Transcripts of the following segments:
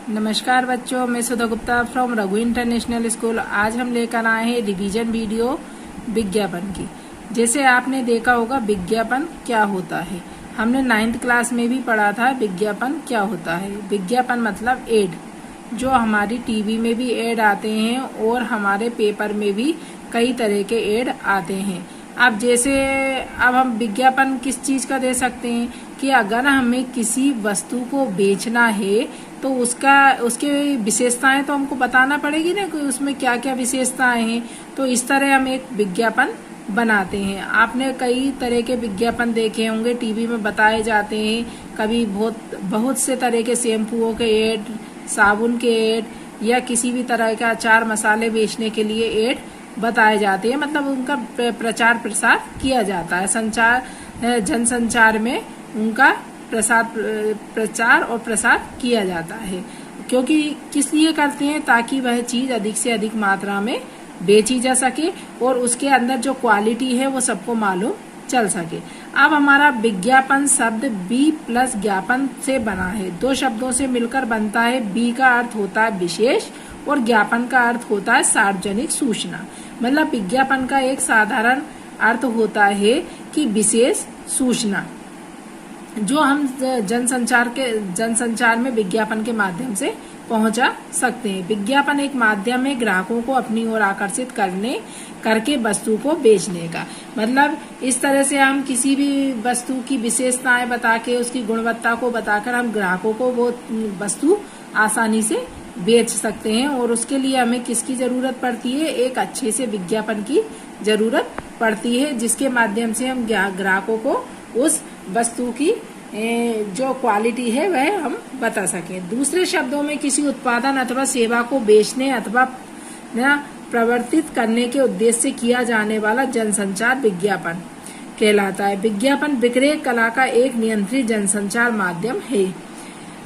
नमस्कार बच्चों, मैं Sudha Gupta from Raghu international school. आज हम लेकर आए हैं रिवीजन वीडियो विज्ञापन की। जैसे आपने देखा होगा विज्ञापन क्या होता है, हमने 9th क्लास में भी पढ़ा था विज्ञापन क्या होता है। विज्ञापन मतलब एड, जो हमारी टीवी में भी एड आते हैं और हमारे पेपर में भी कई तरह के एड आते हैं। अब जैसे अब हम विज्ञापन किस चीज का दे सकते हैं कि अगर हमें किसी वस्तु को बेचना है तो उसके विशेषताएं तो हमको बताना पड़ेगी ना कि उसमें क्या क्या विशेषताएं हैं। तो इस तरह हम एक विज्ञापन बनाते हैं। आपने कई तरह के विज्ञापन देखे होंगे, टीवी में बताए जाते हैं। कभी बहुत से तरह के शैम्पुओं के एड, साबुन के एड या किसी भी तरह का अचार मसाले बेचने के लिए एड बताए जाते हैं। मतलब उनका प्रचार प्रसार किया जाता है। जनसंचार में उनका प्रचार और प्रसार किया जाता है। क्योंकि किस लिए करते हैं, ताकि वह चीज अधिक से अधिक मात्रा में बेची जा सके और उसके अंदर जो क्वालिटी है वो सबको मालूम चल सके। अब हमारा विज्ञापन शब्द बी प्लस ज्ञापन से बना है। दो शब्दों से मिलकर बनता है। बी का अर्थ होता है विशेष और ज्ञापन का अर्थ होता है सार्वजनिक सूचना। मतलब विज्ञापन का एक साधारण अर्थ होता है कि विशेष सूचना, जो हम जनसंचार में विज्ञापन के माध्यम से पहुंचा सकते हैं। विज्ञापन एक माध्यम है ग्राहकों को अपनी ओर आकर्षित करके वस्तु को बेचने का। मतलब इस तरह से हम किसी भी वस्तु की विशेषताएं बता के, उसकी गुणवत्ता को बताकर हम ग्राहकों को वो वस्तु आसानी से बेच सकते हैं। और उसके लिए हमें किसकी जरूरत पड़ती है, एक अच्छे से विज्ञापन की जरूरत पड़ती है, जिसके माध्यम से हम ग्राहकों को उस वस्तु की जो क्वालिटी है वह हम बता सकें। दूसरे शब्दों में किसी उत्पादन अथवा सेवा को बेचने अथवा प्रवर्तित करने के उद्देश्य से किया जाने वाला जनसंचार विज्ञापन कहलाता है। विज्ञापन विक्रय कला का एक नियंत्रित जनसंचार माध्यम है।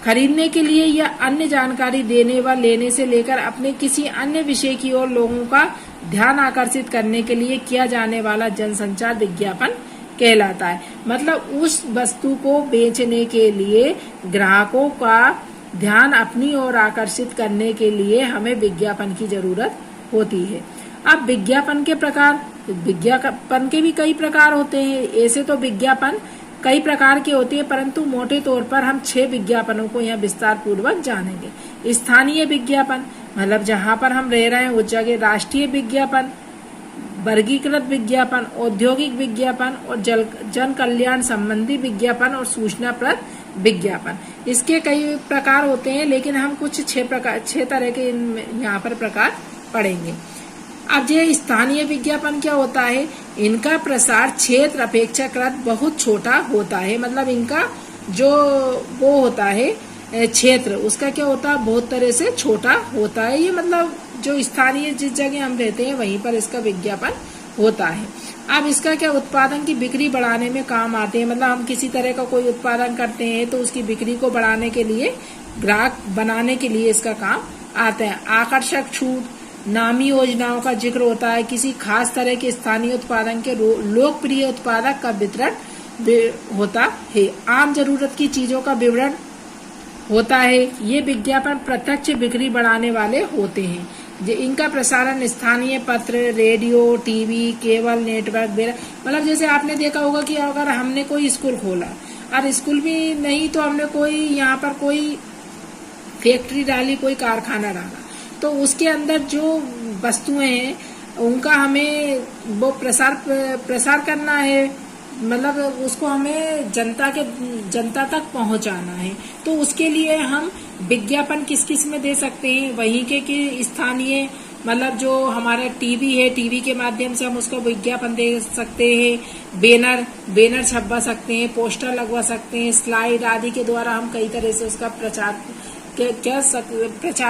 खरीदने के लिए या अन्य जानकारी देने व लेने से लेकर अपने किसी अन्य विषय की ओर लोगों का ध्यान आकर्षित करने के लिए किया जाने वाला जनसंचार विज्ञापन कहलाता है। मतलब उस वस्तु को बेचने के लिए ग्राहकों का ध्यान अपनी ओर आकर्षित करने के लिए हमें विज्ञापन की जरूरत होती है। अब विज्ञापन के प्रकार, विज्ञापन के भी कई प्रकार होते हैं। ऐसे तो विज्ञापन कई प्रकार के होते हैं, परंतु मोटे तौर पर हम 6 विज्ञापनों को यहाँ विस्तार पूर्वक जानेंगे। स्थानीय विज्ञापन, मतलब जहाँ पर हम रह रहे हैं उस जगह। राष्ट्रीय विज्ञापन, वर्गीकृत विज्ञापन, औद्योगिक विज्ञापन और जन कल्याण संबंधी विज्ञापन और सूचनाप्रद विज्ञापन। इसके कई प्रकार होते हैं, लेकिन हम कुछ 6 तरह के यहाँ पर प्रकार पढ़ेंगे। अब ये स्थानीय विज्ञापन क्या होता है, इनका प्रसार क्षेत्र अपेक्षाकृत बहुत छोटा होता है। मतलब इनका जो वो होता है क्षेत्र, उसका क्या होता है, बहुत तरह से छोटा होता है। ये मतलब जो स्थानीय जिस जगह हम रहते हैं वहीं पर इसका विज्ञापन होता है। अब इसका क्या, उत्पादन की बिक्री बढ़ाने में काम आते हैं। मतलब हम किसी तरह का कोई उत्पादन करते हैं तो उसकी बिक्री को बढ़ाने के लिए, ग्राहक बनाने के लिए इसका काम आता है। आकर्षक छूट, नामी योजनाओं का जिक्र होता है। किसी खास तरह के स्थानीय उत्पादन के लोकप्रिय उत्पादक का वितरण होता है। आम जरूरत की चीजों का विवरण होता है। ये विज्ञापन प्रत्यक्ष बिक्री बढ़ाने वाले होते हैं। इनका प्रसारण स्थानीय पत्र, रेडियो, टीवी, केबल नेटवर्क मतलब जैसे आपने देखा होगा कि अगर हमने कोई स्कूल खोला, और स्कूल भी नहीं तो हमने कोई यहाँ पर कोई फैक्ट्री डाली, कोई कारखाना डाला, तो उसके अंदर जो वस्तुएं हैं उनका हमें वो प्रसार करना है। मतलब उसको हमें जनता तक पहुंचाना है। तो उसके लिए हम विज्ञापन किस में दे सकते हैं, वहीं के कि स्थानीय, मतलब जो हमारा टीवी है, टीवी के माध्यम से हम उसको विज्ञापन दे सकते हैं। बैनर छपवा सकते हैं, पोस्टर लगवा सकते हैं, स्लाइड आदि के द्वारा हम कई तरह से उसका प्रचार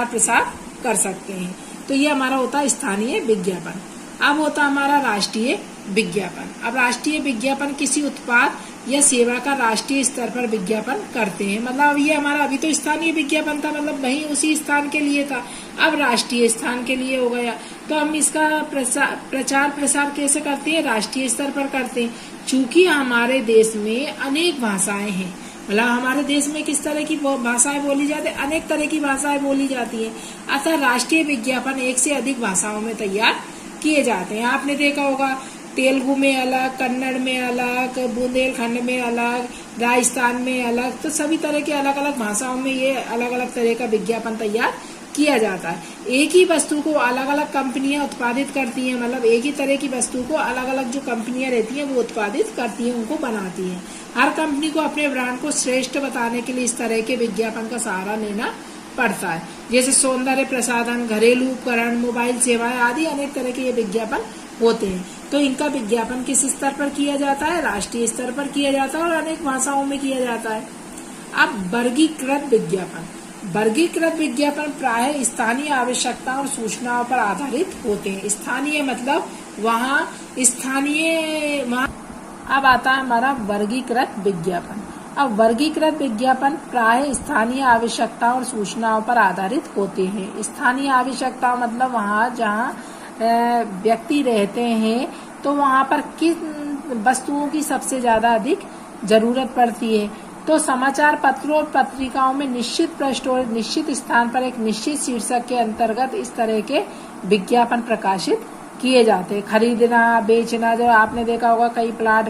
प्रसार कर सकते हैं। तो ये हमारा होता है स्थानीय विज्ञापन। अब होता हमारा राष्ट्रीय विज्ञापन। अब राष्ट्रीय विज्ञापन किसी उत्पाद या सेवा का राष्ट्रीय स्तर पर विज्ञापन करते हैं। मतलब ये हमारा अभी तो स्थानीय विज्ञापन था, मतलब वही उसी स्थान के लिए था। अब राष्ट्रीय स्थान के लिए हो गया, तो हम इसका प्रचार प्रसार कैसे करते हैं, राष्ट्रीय स्तर पर करते हैं। चूंकि हमारे देश में अनेक भाषाएं हैं, मतलब हमारे देश में किस तरह की भाषाएं बोली जाती है, अनेक तरह की भाषाएं बोली जाती है। अतः राष्ट्रीय विज्ञापन एक से अधिक भाषाओं में तैयार किए जाते हैं। आपने देखा होगा तेलुगु में अलग, कन्नड़ में अलग, बुंदेलखंड में अलग, राजस्थान में अलग, तो सभी तरह के अलग अलग भाषाओं में ये अलग अलग तरह का विज्ञापन तैयार किया जाता है। एक ही वस्तु को अलग अलग कंपनियां उत्पादित करती हैं, मतलब एक ही तरह की वस्तु को अलग अलग जो कंपनियां रहती हैं वो उत्पादित करती हैं, उनको बनाती हैं। हर कंपनी को अपने ब्रांड को श्रेष्ठ बताने के लिए इस तरह के विज्ञापन का सहारा लेना पड़ता है। जैसे सौंदर्य प्रसाधन, घरेलू उपकरण, मोबाइल सेवाएं आदि अनेक तरह के ये विज्ञापन होते हैं। तो इनका विज्ञापन किस स्तर पर किया जाता है? राष्ट्रीय स्तर पर किया जाता है और अनेक भाषाओं में किया जाता है। अब वर्गीकृत विज्ञापन। वर्गीकृत विज्ञापन प्रायः स्थानीय आवश्यकता और सूचनाओं पर आधारित होते हैं। स्थानीय मतलब वहाँ अब आता है हमारा वर्गीकृत विज्ञापन। अब वर्गीकृत विज्ञापन प्रायः स्थानीय आवश्यकता और सूचनाओं पर आधारित होते हैं। स्थानीय आवश्यकता मतलब वहाँ जहाँ व्यक्ति रहते हैं तो वहाँ पर किस वस्तुओं की सबसे ज्यादा अधिक जरूरत पड़ती है। तो समाचार पत्रों और पत्रिकाओं में निश्चित पृष्ठ और निश्चित स्थान पर एक निश्चित शीर्षक के अंतर्गत इस तरह के विज्ञापन प्रकाशित किए जाते हैं। खरीदना, बेचना, जो आपने देखा होगा कई प्लाट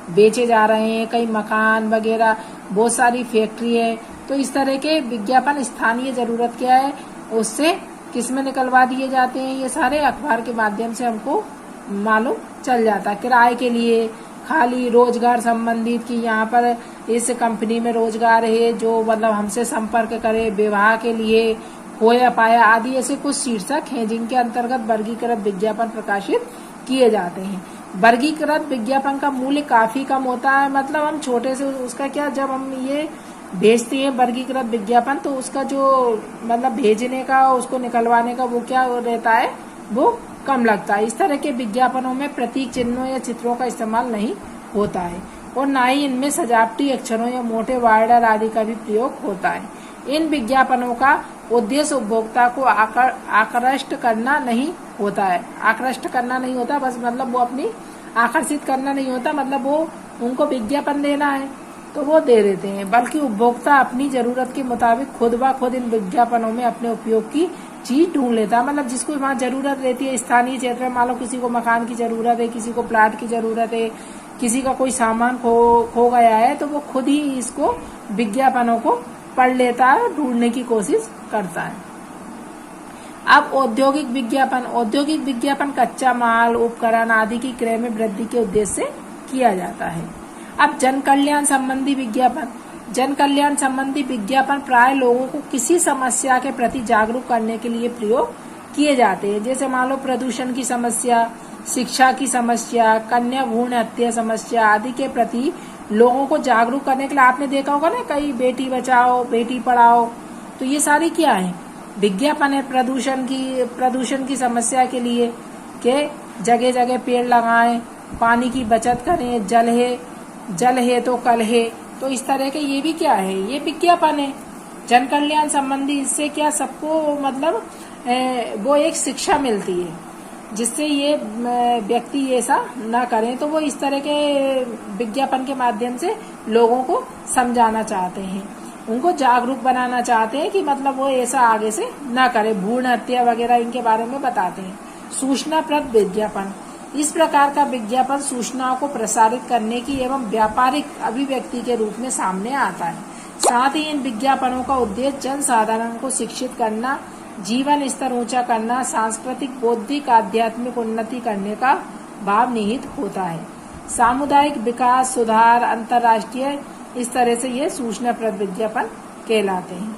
बेचे जा रहे हैं, कई मकान वगैरह, बहुत सारी फैक्ट्री है। तो इस तरह के विज्ञापन स्थानीय जरूरत क्या है उससे किसमें निकलवा दिए जाते हैं, ये सारे अखबार के माध्यम से हमको मालूम चल जाता है। किराए के लिए, खाली रोजगार संबंधित कि यहाँ पर इस कंपनी में रोजगार है, जो मतलब हमसे संपर्क करे, विवाह के लिए, खोया पाया आदि ऐसे कुछ शीर्षक हैं जिनके अंतर्गत वर्गीकृत विज्ञापन प्रकाशित किए जाते हैं। वर्गीकृत विज्ञापन का मूल्य काफी कम होता है, मतलब हम छोटे से उसका क्या, जब हम ये भेजते हैं वर्गीकृत विज्ञापन तो उसका जो मतलब भेजने का, उसको निकलवाने का वो क्या रहता है, वो कम लगता है। इस तरह के विज्ञापनों में प्रतीक चिन्हों या चित्रों का इस्तेमाल नहीं होता है और न ही इनमें सजावटी अक्षरों या मोटे बॉर्डर आदि का भी प्रयोग होता है। इन विज्ञापनों का उद्देश्य उपभोक्ता को आकृष्ट करना नहीं होता है, बस मतलब वो अपनी आकर्षित करना नहीं होता, मतलब वो उनको विज्ञापन देना है तो वो दे देते हैं, बल्कि उपभोक्ता अपनी जरूरत के मुताबिक खुद ब खुद इन विज्ञापनों में अपने उपयोग की चीज ढूंढ लेता है। मतलब जिसको वहाँ जरूरत रहती है स्थानीय क्षेत्र में, मान लो किसी को मकान की जरूरत है, किसी को प्लाट की जरूरत है, किसी का कोई सामान खो गया है, तो वो खुद ही इसको विज्ञापनों को पढ़ लेता है, ढूंढने की कोशिश करता है। अब औद्योगिक विज्ञापन कच्चा माल, उपकरण आदि की क्रय में वृद्धि के उद्देश्य से किया जाता है। अब जन कल्याण संबंधी विज्ञापन प्राय लोगों को किसी समस्या के प्रति जागरूक करने के लिए प्रयोग किए जाते हैं। जैसे मान लो प्रदूषण की समस्या, शिक्षा की समस्या, कन्या भ्रूण हत्या समस्या आदि के प्रति लोगों को जागरूक करने के लिए आपने देखा होगा ना, कई बेटी बचाओ बेटी पढ़ाओ, तो ये सारी क्या है, विज्ञापन है। प्रदूषण की समस्या के लिए के जगह जगह पेड़ लगाएं, पानी की बचत करें, जल है तो कल है, तो इस तरह के ये भी क्या है, ये विज्ञापन है। जन कल्याण संबंधी, इससे क्या सबको मतलब वो एक शिक्षा मिलती है जिससे ये व्यक्ति ऐसा ना करें, तो वो इस तरह के विज्ञापन के माध्यम से लोगों को समझाना चाहते हैं, उनको जागरूक बनाना चाहते हैं कि मतलब वो ऐसा आगे से ना करे, भ्रूण हत्या वगैरह इनके बारे में बताते हैं। सूचनाप्रद विज्ञापन, इस प्रकार का विज्ञापन सूचनाओं को प्रसारित करने की एवं व्यापारिक अभिव्यक्ति के रूप में सामने आता है। साथ ही इन विज्ञापनों का उद्देश्य जन साधारण को शिक्षित करना, जीवन स्तर ऊंचा करना, सांस्कृतिक, बौद्धिक, आध्यात्मिक उन्नति करने का भाव निहित होता है। सामुदायिक विकास, सुधार, अंतर्राष्ट्रीय, इस तरह से ये सूचनाप्रद विज्ञापन कहलाते हैं।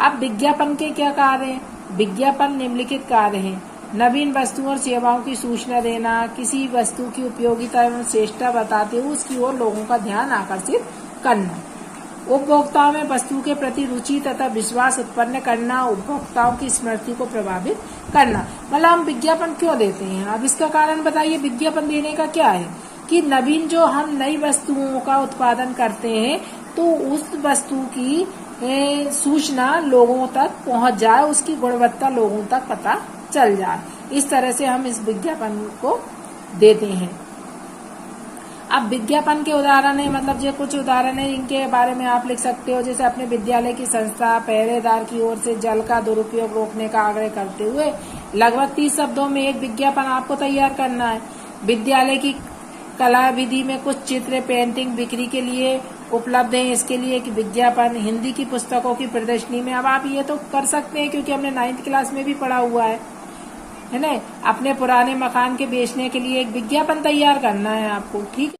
अब विज्ञापन के क्या कार्य हैं? विज्ञापन निम्नलिखित कार्य हैं: नवीन वस्तुओं और सेवाओं की सूचना देना, किसी वस्तु की उपयोगिता एवं श्रेष्ठता बताते हुए उसकी ओर लोगों का ध्यान आकर्षित करना, उपभोक्ताओं में वस्तु के प्रति रुचि तथा विश्वास उत्पन्न करना, उपभोक्ताओं की स्मृति को प्रभावित करना। मतलब हम विज्ञापन क्यों देते हैं? अब इसका कारण बताइए। विज्ञापन देने का क्या है कि नवीन जो हम नई वस्तुओं का उत्पादन करते हैं तो उस वस्तु की सूचना लोगों तक पहुंच जाए, उसकी गुणवत्ता लोगों तक पता चल जाए, इस तरह से हम इस विज्ञापन को देते हैं। अब विज्ञापन के उदाहरण है, मतलब ये कुछ उदाहरण है इनके बारे में आप लिख सकते हो। जैसे अपने विद्यालय की संस्था पहरेदार की ओर से जल का दुरुपयोग रोकने का आग्रह करते हुए लगभग 30 शब्दों में एक विज्ञापन आपको तैयार करना है। विद्यालय की कला विधि में कुछ चित्र पेंटिंग बिक्री के लिए उपलब्ध है, इसके लिए एक विज्ञापन। हिंदी की पुस्तकों की प्रदर्शनी में अब आप ये तो कर सकते हैं क्योंकि हमने 9th क्लास में भी पढ़ा हुआ है ना। अपने पुराने मकान के बेचने के लिए एक विज्ञापन तैयार करना है आपको, ठीक।